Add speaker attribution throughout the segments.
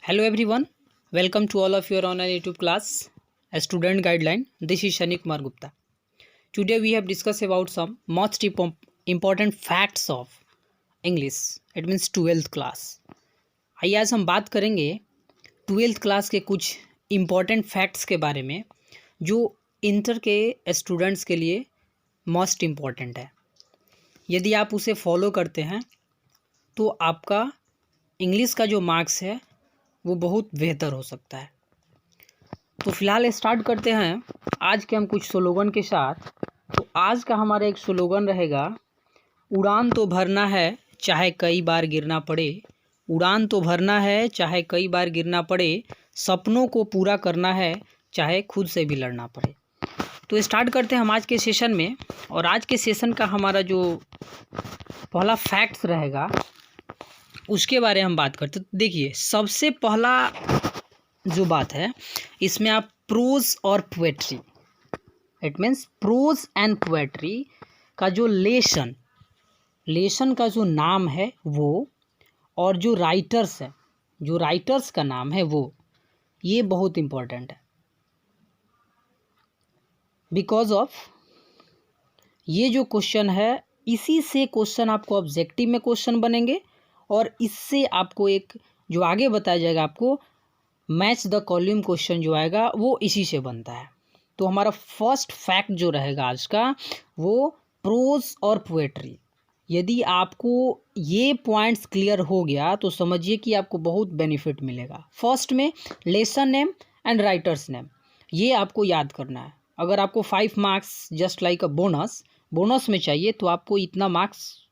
Speaker 1: Hello everyone, welcome to all of your online YouTube class, a student guideline. This is Shani Kumar Gupta. Today we have discussed about some most important facts of English. It means 12th class. आइए आज हम बात करेंगे 12th class के कुछ important facts के बारे में जो इंटर के स्टूडेंट्स के लिए मोस्ट इम्पॉर्टेंट है। यदि आप उसे फॉलो करते हैं तो आपका इंग्लिश का जो मार्क्स है वो बहुत बेहतर हो सकता है। तो फिलहाल स्टार्ट करते हैं आज के हम कुछ स्लोगन के साथ। तो आज का हमारा एक स्लोगन रहेगा, उड़ान तो भरना है चाहे कई बार गिरना पड़े, उड़ान तो भरना है चाहे कई बार गिरना पड़े, सपनों को पूरा करना है चाहे खुद से भी लड़ना पड़े। तो स्टार्ट करते हैं हम आज के सेशन में। और आज के सेशन का हमारा जो पहला फैक्ट्स रहेगा उसके बारे में हम बात करते। तो देखिए, सबसे पहला जो बात है इसमें आप प्रोज और poetry, it means prose and poetry का जो लेसन का जो नाम है वो, और जो राइटर्स है, जो राइटर्स का नाम है वो, ये बहुत इम्पोर्टेंट है। बिकॉज ऑफ ये जो क्वेश्चन है, इसी से क्वेश्चन आपको ऑब्जेक्टिव में क्वेश्चन बनेंगे और इससे आपको एक जो आगे बताया जाएगा आपको मैच द कॉलम क्वेश्चन जो आएगा वो इसी से बनता है। तो हमारा फर्स्ट फैक्ट जो रहेगा आज का वो प्रोज और पोएट्री। यदि आपको ये पॉइंट्स क्लियर हो गया तो समझिए कि आपको बहुत बेनिफिट मिलेगा। फर्स्ट में lesson name and writers name, ये आपको याद करना है। अगर आपको 5 marks just like a bonus में चाहिए तो आपको इतना मार्क्स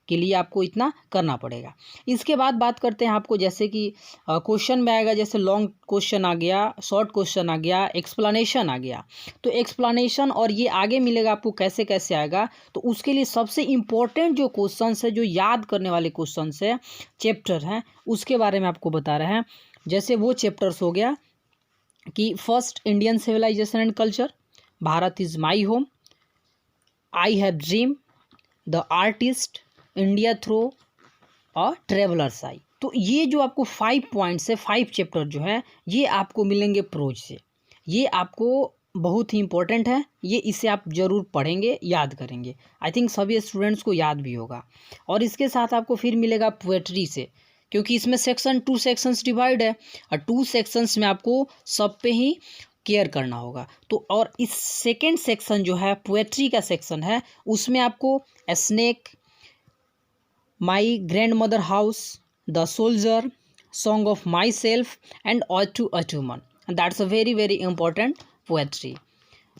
Speaker 1: के लिए आपको इतना करना पड़ेगा। इसके बाद बात करते हैं आपको, जैसे कि क्वेश्चन में आएगा, जैसे लॉन्ग क्वेश्चन आ गया, शॉर्ट क्वेश्चन आ गया, एक्सप्लेनेशन आ गया। तो एक्सप्लेनेशन और ये आगे मिलेगा आपको कैसे कैसे आएगा। तो उसके लिए सबसे इम्पोर्टेंट जो क्वेश्चन है, जो याद करने वाले क्वेश्चन है, चैप्टर हैं, उसके बारे में आपको बता रहे हैं। जैसे वो चैप्टर्स हो गया कि first Indian civilization and culture, Bharat is my home, I have dream, the artist, India through और ट्रेवलर्स आई। तो ये जो आपको 5 पॉइंट्स है, 5 चैप्टर जो है, ये आपको मिलेंगे प्रोज से। ये आपको बहुत ही इंपॉर्टेंट है, ये इसे आप ज़रूर पढ़ेंगे, याद करेंगे। आई थिंक सभी स्टूडेंट्स को याद भी होगा। और इसके साथ आपको फिर मिलेगा पोएट्री से, क्योंकि इसमें सेक्शन 2 सेक्शंस डिवाइड है और 2 सेक्शंस में आपको सब पे ही केयर करना होगा। तो और इस सेकेंड सेक्शन जो है पोएट्री का सेक्शन है, उसमें आपको snake, my grandmother house, the soldier, song of myself and ode to autumn, that's a very very important poetry.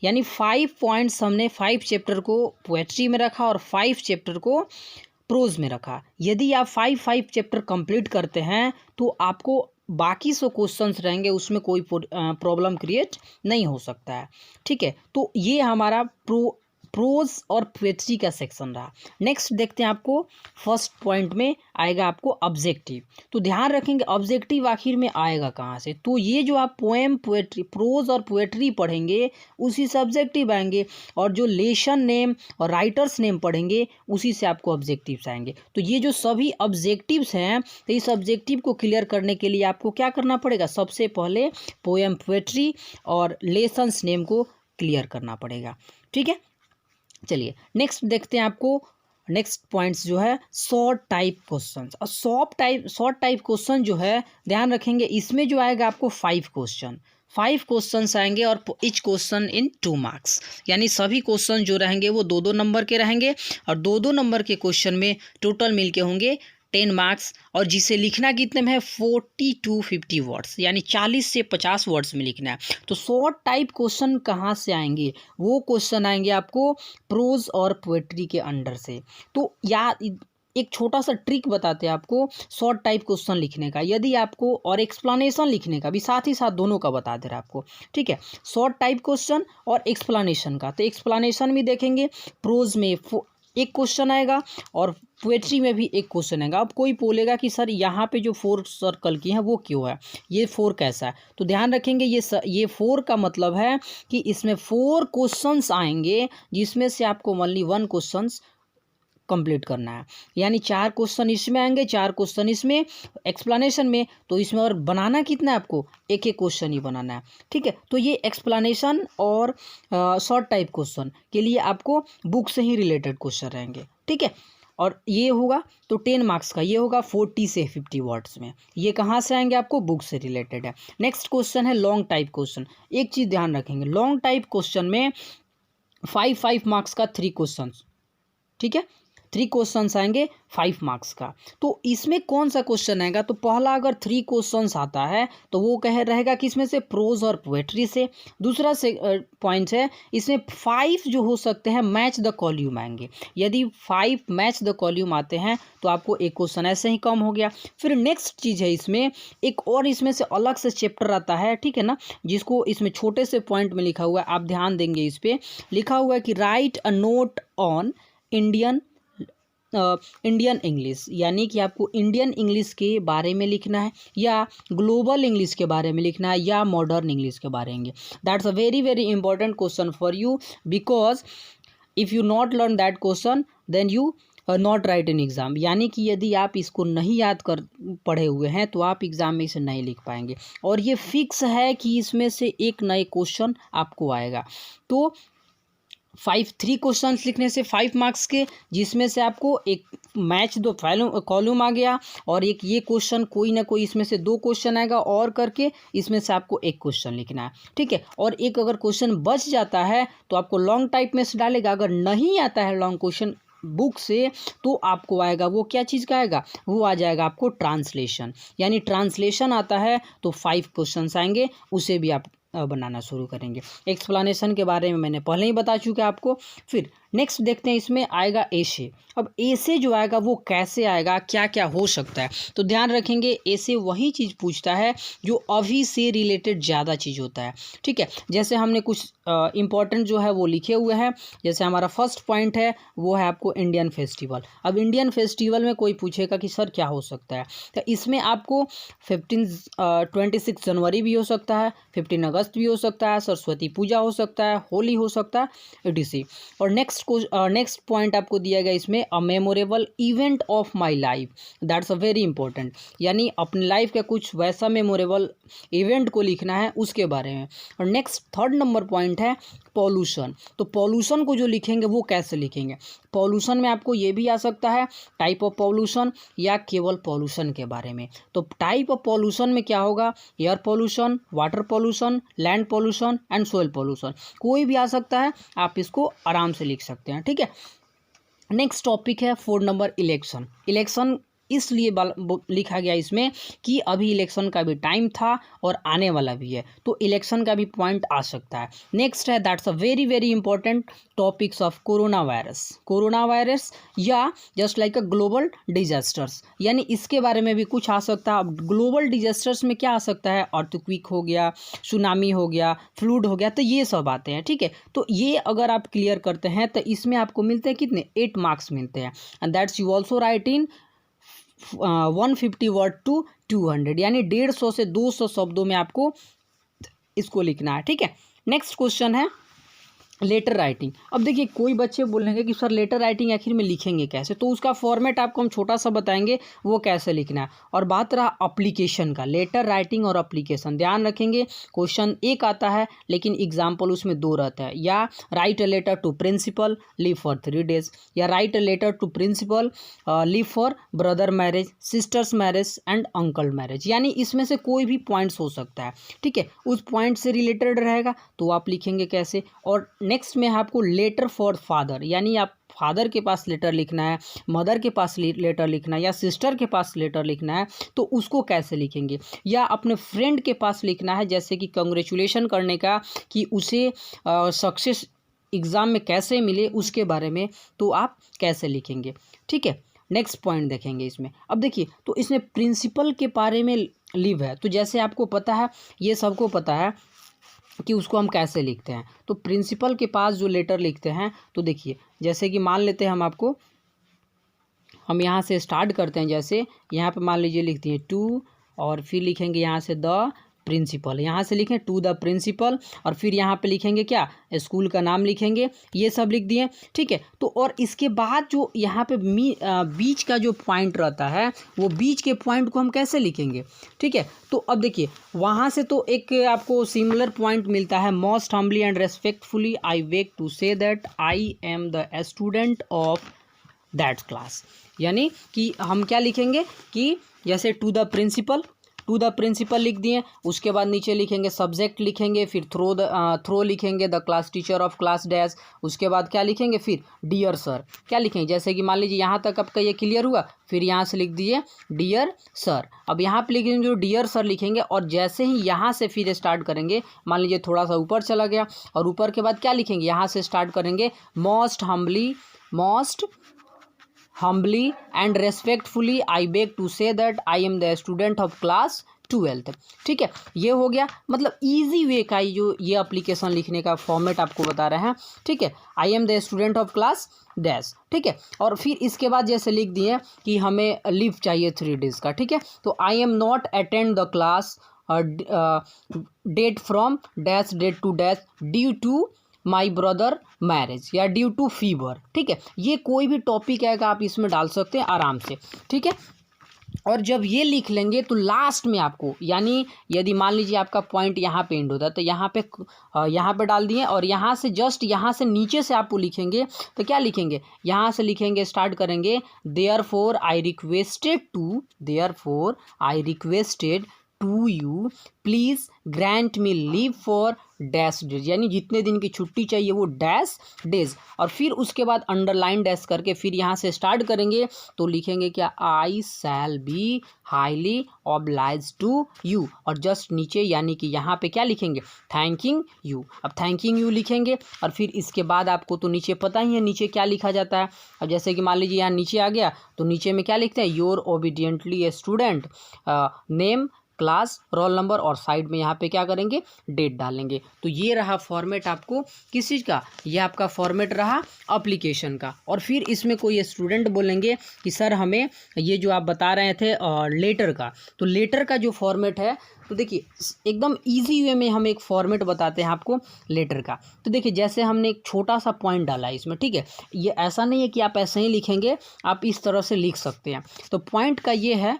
Speaker 1: यानी 5 पॉइंट्स हमने 5 चैप्टर को पोएट्री में रखा और 5 चैप्टर को प्रोज में रखा। यदि आप 5 चैप्टर कंप्लीट करते हैं तो आपको बाकी जो क्वेश्चंस रहेंगे उसमें कोई प्रॉब्लम क्रिएट नहीं हो सकता है। ठीक है, तो ये हमारा प्रोज और पोएट्री का सेक्शन रहा। नेक्स्ट देखते हैं, आपको फर्स्ट पॉइंट में आएगा आपको ऑब्जेक्टिव। तो ध्यान रखेंगे ऑब्जेक्टिव आखिर में आएगा कहाँ से। तो ये जो आप पोएम, पोएट्री, प्रोज और पोएट्री पढ़ेंगे उसी से ऑब्जेक्टिव आएंगे, और जो लेसन नेम और राइटर्स नेम पढ़ेंगे उसी से आपको ऑब्जेक्टिव्स आएंगे। तो ये जो सभी ऑब्जेक्टिव्स हैं, तो इस ऑब्जेक्टिव को क्लियर करने के लिए आपको क्या करना पड़ेगा, सबसे पहले पोएम, पोएट्री और लेसन्स नेम को क्लियर करना पड़ेगा। ठीक है, चलिए नेक्स्ट देखते हैं। आपको नेक्स्ट पॉइंट्स जो है शॉर्ट टाइप क्वेश्चन। और शॉर्ट टाइप क्वेश्चन जो है, ध्यान रखेंगे इसमें जो आएगा आपको 5 क्वेश्चन आएंगे और ईच क्वेश्चन इन 2 मार्क्स। यानी सभी क्वेश्चन जो रहेंगे वो 2-2 नंबर के रहेंगे और 2-2 नंबर के क्वेश्चन में टोटल मिलके होंगे 10 मार्क्स। और जिसे लिखना कितने में है, 40 to 50 वर्ड्स, यानी 40 से 50 वर्ड्स में लिखना है। तो शॉर्ट टाइप क्वेश्चन कहाँ से आएंगे, वो क्वेश्चन आएंगे आपको प्रोज और पोएट्री के अंडर से। तो यार एक छोटा सा ट्रिक बताते हैं आपको शॉर्ट टाइप क्वेश्चन लिखने का, यदि आपको, और एक्सप्लेनेशन लिखने का भी साथ ही साथ दोनों का बता दे रहा है आपको। ठीक है, शॉर्ट टाइप क्वेश्चन और एक्सप्लेनेशन का। तो एक्सप्लेनेशन भी देखेंगे, प्रोज में एक क्वेश्चन आएगा और पोएट्री में भी एक क्वेश्चन आएगा। अब कोई बोलेगा कि सर यहाँ पे जो 4 सर्कल की हैं वो क्यों है, ये 4 कैसा है। तो ध्यान रखेंगे ये 4 का मतलब है कि इसमें 4 क्वेश्चंस आएंगे जिसमें से आपको ओनली 1 क्वेश्चंस कंप्लीट करना है। यानी 4 क्वेश्चन इसमें आएंगे, 4 क्वेश्चन इसमें एक्सप्लेनेशन में, तो इसमें और बनाना कितना है आपको, एक एक क्वेश्चन ही बनाना है। ठीक है, तो ये एक्सप्लेनेशन और शॉर्ट टाइप क्वेश्चन के लिए आपको बुक से ही रिलेटेड क्वेश्चन रहेंगे। ठीक है, और ये होगा तो 10 मार्क्स का, ये होगा 40 से 50 वर्ड्स में। ये कहाँ से आएंगे, आपको बुक से रिलेटेड है। नेक्स्ट क्वेश्चन है लॉन्ग टाइप क्वेश्चन। एक चीज़ ध्यान रखेंगे, लॉन्ग टाइप क्वेश्चन में 5 मार्क्स का 3 क्वेश्चन। ठीक है, 3 क्वेश्चंस आएंगे 5 मार्क्स का। तो इसमें कौन सा क्वेश्चन आएगा, तो पहला अगर 3 क्वेश्चंस आता है तो वो कह रहेगा कि इसमें से प्रोज और पोएट्री से। दूसरा से पॉइंट है इसमें 5 जो हो सकते हैं मैच द कॉल्यूम आएंगे। यदि 5 मैच द कॉल्यूम आते हैं तो आपको एक क्वेश्चन ऐसे ही कम हो गया। फिर नेक्स्ट चीज़ है इसमें एक और इसमें से अलग से चैप्टर आता है, ठीक है ना, जिसको इसमें छोटे से पॉइंट में लिखा हुआ है, आप ध्यान देंगे इस पर लिखा हुआ है कि right a note on Indian English. यानी कि आपको इंडियन इंग्लिश के बारे में लिखना है, या ग्लोबल इंग्लिश के बारे में लिखना है, या मॉडर्न इंग्लिश के बारे में। That's a very very important question for you, because if you not learn that question then you not write in exam. यानी कि यदि आप इसको नहीं याद कर पढ़े हुए हैं तो आप एग्ज़ाम में इसे नहीं लिख पाएंगे, और ये फिक्स है कि इसमें से एक नए क्वेश्चन आपको आएगा। तो 3 क्वेश्चंस लिखने से 5 मार्क्स के, जिसमें से आपको एक मैच दो कॉलम आ गया, और एक ये क्वेश्चन कोई ना कोई इसमें से 2 क्वेश्चन आएगा और करके इसमें से आपको एक क्वेश्चन लिखना है। ठीक है, और एक अगर क्वेश्चन बच जाता है तो आपको लॉन्ग टाइप में से डालेगा। अगर नहीं आता है लॉन्ग क्वेश्चन बुक से तो आपको आएगा वो क्या चीज़ का आएगा, वो आ जाएगा आपको ट्रांसलेशन। यानी ट्रांसलेशन आता है तो 5 क्वेश्चंस आएंगे, उसे भी आप बनाना शुरू करेंगे। एक्सप्लेनेशन के बारे में मैंने पहले ही बता चुका आपको। फिर नेक्स्ट देखते हैं, इसमें आएगा एसे। अब एसे जो आएगा वो कैसे आएगा, क्या क्या हो सकता है, तो ध्यान रखेंगे एसे वही चीज़ पूछता है जो अभी से रिलेटेड ज़्यादा चीज़ होता है। ठीक है, जैसे हमने कुछ इंपॉर्टेंट जो है वो लिखे हुए हैं। जैसे हमारा फर्स्ट पॉइंट है वो है आपको इंडियन फेस्टिवल। अब इंडियन फेस्टिवल में कोई पूछेगा कि सर क्या हो सकता है, तो इसमें आपको 26 जनवरी भी हो सकता है, 15 अगस्त भी हो सकता है, सरस्वती पूजा हो सकता है, होली हो सकता है, etc। और नेक्स्ट पॉइंट आपको दिया गया इसमें अ memorable event of my life. That's a very important, यानी अपनी लाइफ का कुछ वैसा मेमोरेबल इवेंट को लिखना है उसके बारे में। और नेक्स्ट 3rd नंबर पॉइंट है पॉल्यूशन। तो पॉल्यूशन को जो लिखेंगे वो कैसे लिखेंगे, पॉल्यूशन में आपको ये भी आ सकता है टाइप ऑफ पॉल्यूशन, या केवल पॉल्यूशन के बारे में। तो टाइप ऑफ पॉल्यूशन में क्या होगा, air pollution, water pollution, land pollution and soil pollution, कोई भी आ सकता है, आप इसको आराम से लिख सकते हैं। ठीक है, नेक्स्ट टॉपिक है 4 नंबर इलेक्शन। इलेक्शन इसलिए लिखा गया इसमें कि अभी इलेक्शन का भी टाइम था और आने वाला भी है, तो इलेक्शन का भी पॉइंट आ सकता है। नेक्स्ट है that's a very very important topics of corona virus या just like a global disasters, यानी इसके बारे में भी कुछ आ सकता है। अब ग्लोबल डिजास्टर्स में क्या आ सकता है, अर्थक्वेक हो गया, सुनामी हो गया, फ्लूड हो गया, तो ये सब आते हैं। ठीक है, तो ये अगर आप क्लियर करते हैं तो इसमें आपको मिलते हैं कितने, 8 मार्क्स मिलते हैं। And that's you also write in 150 word to 200, यानी 150 से 200 शब्दों में आपको इसको लिखना है। ठीक है, नेक्स्ट क्वेश्चन है लेटर राइटिंग। अब देखिए कोई बच्चे बोलेंगे कि सर लेटर राइटिंग आखिर में लिखेंगे कैसे, तो उसका फॉर्मेट आपको हम छोटा सा बताएंगे वो कैसे लिखना है। और बात रहा एप्लीकेशन का, लेटर राइटिंग और एप्लीकेशन, ध्यान रखेंगे क्वेश्चन एक आता है लेकिन एग्जाम्पल उसमें 2 रहता है। या write a letter to principal, leave for 3 days, या write a letter to principal, leave for brother marriage, sisters marriage and uncle marriage, यानी इसमें से कोई भी पॉइंट्स हो सकता है। ठीक है, उस पॉइंट से रिलेटेड रहेगा तो आप लिखेंगे कैसे। और नेक्स्ट में है आपको लेटर फॉर फादर, यानी आप फादर के पास लेटर लिखना है, मदर के पास लेटर लिखना है, या सिस्टर के पास लेटर लिखना है, तो उसको कैसे लिखेंगे। या अपने फ्रेंड के पास लिखना है, जैसे कि कंग्रेचुलेशन करने का, कि उसे सक्सेस एग्ज़ाम में कैसे मिले उसके बारे में, तो आप कैसे लिखेंगे। ठीक है, नेक्स्ट पॉइंट देखेंगे इसमें। अब देखिए तो इसमें प्रिंसिपल के बारे में लिव है, तो जैसे आपको पता है, ये सबको पता है कि उसको हम कैसे लिखते हैं। तो प्रिंसिपल के पास जो लेटर लिखते हैं, तो देखिए जैसे कि मान लेते हैं हम यहाँ से स्टार्ट करते हैं। जैसे यहाँ पे मान लीजिए लिखते हैं टू, और फिर लिखेंगे यहाँ से द प्रिंसिपल, यहाँ से लिखें टू द प्रिंसिपल, और फिर यहाँ पे लिखेंगे क्या, स्कूल का नाम लिखेंगे, ये सब लिख दिए। ठीक है, तो और इसके बाद जो यहाँ पे बीच का जो पॉइंट रहता है वो बीच के पॉइंट को हम कैसे लिखेंगे। ठीक है, तो अब देखिए वहाँ से तो एक आपको सिमिलर पॉइंट मिलता है, most humbly and respectfully I beg to say that I am the student of that class. यानी कि हम क्या लिखेंगे कि जैसे टू द प्रिंसिपल लिख दिए, उसके बाद नीचे लिखेंगे सब्जेक्ट लिखेंगे, फिर थ्रो लिखेंगे the class teacher of class dash, उसके बाद क्या लिखेंगे, फिर डियर सर क्या लिखेंगे, जैसे कि मान लीजिए यहाँ तक आपका ये क्लियर हुआ, फिर यहाँ से लिख दीजिए डियर सर। अब यहाँ पे लिखेंगे जो डियर सर लिखेंगे, और जैसे ही यहाँ से फिर स्टार्ट करेंगे, मान लीजिए थोड़ा सा ऊपर चला गया, और ऊपर के बाद क्या लिखेंगे, यहाँ से स्टार्ट करेंगे most humbly and respectfully I beg to say that I am the student of class 12th। ठीक है, ये हो गया, मतलब इजी वे का जो ये एप्लीकेशन लिखने का फॉर्मेट आपको बता रहे हैं। ठीक है, आई am the student of class dash. ठीक है, और फिर इसके बाद जैसे लिख दिए कि हमें लीव चाहिए 3 days का। ठीक है, तो I am not attend the class date from dash date to dash due to my brother marriage या ड्यू टू फीवर। ठीक है, ये कोई भी टॉपिक है आप इसमें डाल सकते हैं आराम से। ठीक है, और जब ये लिख लेंगे तो लास्ट में आपको, यानी यदि मान लीजिए आपका पॉइंट यहाँ पे एंड होता है तो यहाँ पे डाल दिए, और यहाँ से जस्ट यहाँ से नीचे से आपको लिखेंगे तो क्या लिखेंगे, यहाँ से लिखेंगे स्टार्ट करेंगे therefore I requested to you please grant me leave for dash days, यानी जितने दिन की छुट्टी चाहिए वो डैश डेज, और फिर उसके बाद अंडरलाइन डैश करके फिर यहाँ से स्टार्ट करेंगे तो लिखेंगे क्या, I shall be highly oblige to you, और जस्ट नीचे यानी कि यहाँ पे क्या लिखेंगे, थैंकिंग यू। अब थैंकिंग यू लिखेंगे, और फिर इसके बाद आपको तो नीचे पता ही है नीचे क्या लिखा जाता है। अब जैसे कि मान लीजिए यहाँ नीचे आ गया तो नीचे में क्या लिखते हैं, your obediently a student, name, class, roll number, और साइड में यहाँ पे क्या करेंगे, डेट डालेंगे। तो ये रहा फॉर्मेट आपको किस चीज़ का, ये आपका फॉर्मेट रहा एप्लीकेशन का। और फिर इसमें कोई स्टूडेंट बोलेंगे कि सर हमें ये जो आप बता रहे थे लेटर का, तो लेटर का जो फॉर्मेट है, तो देखिए एकदम इजी वे में हम एक फॉर्मेट बताते हैं आपको लेटर का। तो देखिए जैसे हमने एक छोटा सा पॉइंट डाला है इसमें। ठीक है, ये ऐसा नहीं है कि आप ऐसे ही लिखेंगे, आप इस तरह से लिख सकते हैं। तो पॉइंट का ये है,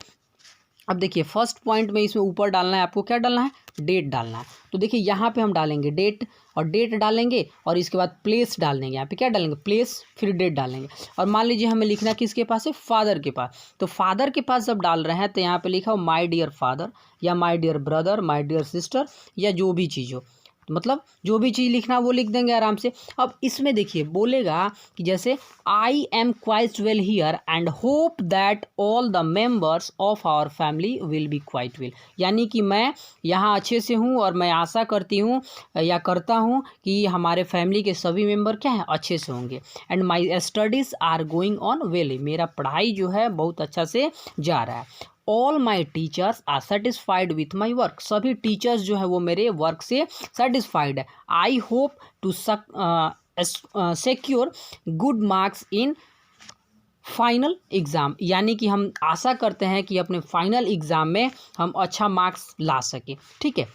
Speaker 1: अब देखिए फर्स्ट पॉइंट में इसमें ऊपर डालना है, आपको क्या डालना है, डेट डालना है। तो देखिए यहाँ पे हम डालेंगे डेट, और डेट डालेंगे, और इसके बाद प्लेस डाल देंगे, यहाँ पे क्या डालेंगे, प्लेस, फिर डेट डालेंगे। और मान लीजिए हमें लिखना किसके पास है, फादर के पास, तो फादर के पास जब डाल रहे हैं तो यहाँ पे लिखा हो माय डियर फादर, या my dear brother, my dear sister, या जो भी चीज़ हो, मतलब जो भी चीज़ लिखना वो लिख देंगे आराम से। अब इसमें देखिए बोलेगा कि जैसे I am quite well here and hope that all the members of our family will be quite well, यानी कि मैं यहाँ अच्छे से हूँ और मैं आशा करती हूँ या करता हूँ कि हमारे फैमिली के सभी मेंबर क्या हैं, अच्छे से होंगे। And my studies are going on well, मेरा पढ़ाई जो है बहुत अच्छा से जा रहा है। All my teachers are satisfied with my work, सभी टीचर्स जो है वो मेरे वर्क से सेटिस्फाइड है। I hope to secure good marks in final exam, यानी कि हम आशा करते हैं कि अपने फाइनल एग्ज़ाम में हम अच्छा मार्क्स ला सकें। ठीक है,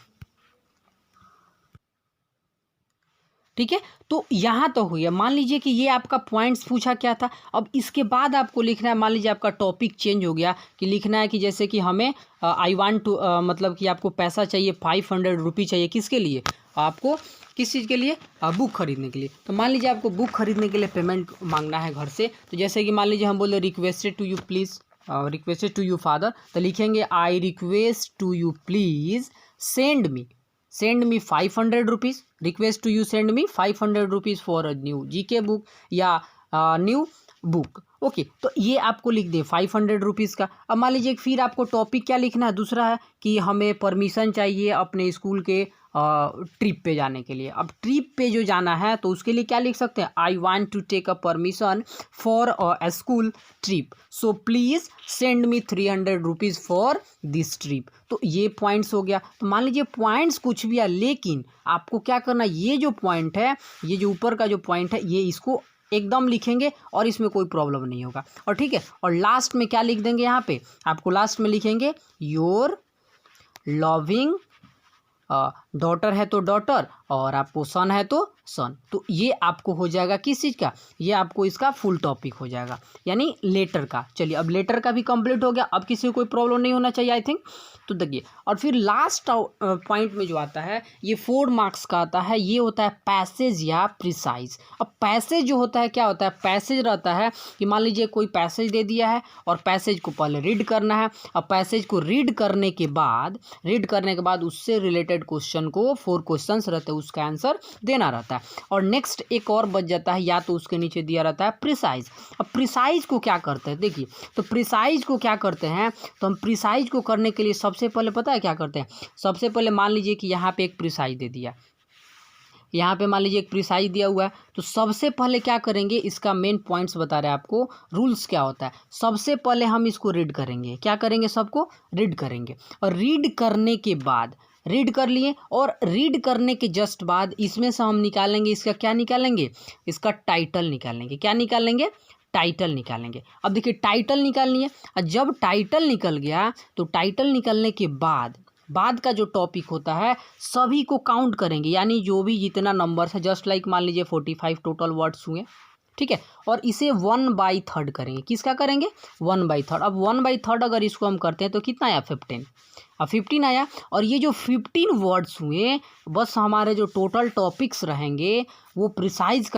Speaker 1: ठीक है, तो यहाँ तो हुई है। मान लीजिए कि ये आपका पॉइंट्स पूछा क्या था। अब इसके बाद आपको लिखना है, मान लीजिए आपका टॉपिक चेंज हो गया कि लिखना है कि जैसे कि हमें आई वांट टू, मतलब कि आपको पैसा चाहिए 500 रुपये चाहिए, किसके लिए, आपको किस चीज़ के लिए, बुक खरीदने के लिए। तो मान लीजिए आपको बुक खरीदने के लिए पेमेंट मांगना है घर से, तो जैसे कि मान लीजिए हम बोले requested to you please, requested to you father, तो लिखेंगे I request to you please send me 500 rupees, request to you send me 500 rupees for a new GK book या न्यू बुक। ओके, तो ये आपको लिख दे 500 रुपीज़ का। अब मान लीजिए फिर आपको टॉपिक क्या लिखना है, दूसरा है कि हमें परमिशन चाहिए अपने स्कूल के ट्रिप पे जाने के लिए। अब ट्रिप पे जो जाना है तो उसके लिए क्या लिख सकते हैं, I want to take a permission for a school trip, so please send me 300 rupees for this trip. तो ये पॉइंट्स हो गया। तो मान लीजिए पॉइंट्स कुछ भी है, लेकिन आपको क्या करना, ये जो पॉइंट है, ये जो ऊपर का जो पॉइंट है, ये इसको एकदम लिखेंगे और इसमें कोई प्रॉब्लम नहीं होगा। और ठीक है, और लास्ट में क्या लिख देंगे, यहाँ पे आपको लास्ट में लिखेंगे योर लविंग डॉटर है तो डॉटर, और आपको सन है तो सन। तो ये आपको हो जाएगा किस चीज़ का, ये आपको इसका फुल टॉपिक हो जाएगा, यानी लेटर का। चलिए अब लेटर का भी कंप्लीट हो गया, अब किसी को कोई प्रॉब्लम नहीं होना चाहिए आई थिंक। तो देखिए, और फिर लास्ट पॉइंट में जो आता है ये 4 मार्क्स का आता है, ये होता है पैसेज या प्रिसाइज। अब पैसेज जो होता है क्या होता है, पैसेज रहता है कि मान लीजिए कोई पैसेज दे दिया है और पैसेज को पहले रीड करना है। अब पैसेज को रीड करने के बाद उससे रिलेटेड क्वेश्चन को 4 क्वेश्चंस रहते हैं, उसका आंसर देना रहता है। और नेक्स्ट एक और बच जाता है, या तो उसके नीचे दिया रहता है प्रिसाइज। अब प्रिसाइज को क्या करते हैं, देखिए तो प्रिसाइज को क्या करते हैं, तो हम प्रिसाइज को करने के लिए सबसे पहले पता है क्या करते हैं, सबसे पहले मान लीजिए कि यहाँ पे एक प्रिसाइज दे दिया, यहाँ पे मान लीजिए एक प्रिसाइज दिया हुआ है, तो सबसे पहले क्या करेंगे, इसका मेन पॉइंट्स बता रहे हैं आपको, रूल्स क्या होता है। सबसे पहले हम इसको रीड करेंगे, क्या करेंगे, सबको रीड करेंगे, और रीड करने के बाद रीड कर लिए, और रीड करने के जस्ट बाद इसमें से हम निकालेंगे, इसका क्या निकालेंगे, इसका टाइटल निकालेंगे। क्या निकालेंगे, टाइटल निकालेंगे। अब देखिए टाइटल निकालनी है, और जब टाइटल निकल गया तो टाइटल निकलने के बाद का जो टॉपिक होता है सभी को काउंट करेंगे, यानी जो भी जितना नंबर है, जस्ट लाइक मान लीजिए 45 टोटल वर्ड्स हुए, ठीक है, और इसे 1/3 करेंगे। किसका करेंगे, 1/3। अब 1/3 अगर इसको हम करते हैं तो कितना आया, 15। अब 15 आया, और ये जो 15 वर्ड्स हुए, बस हमारे जो टोटल टॉपिक्स रहेंगे वो प्रिसाइज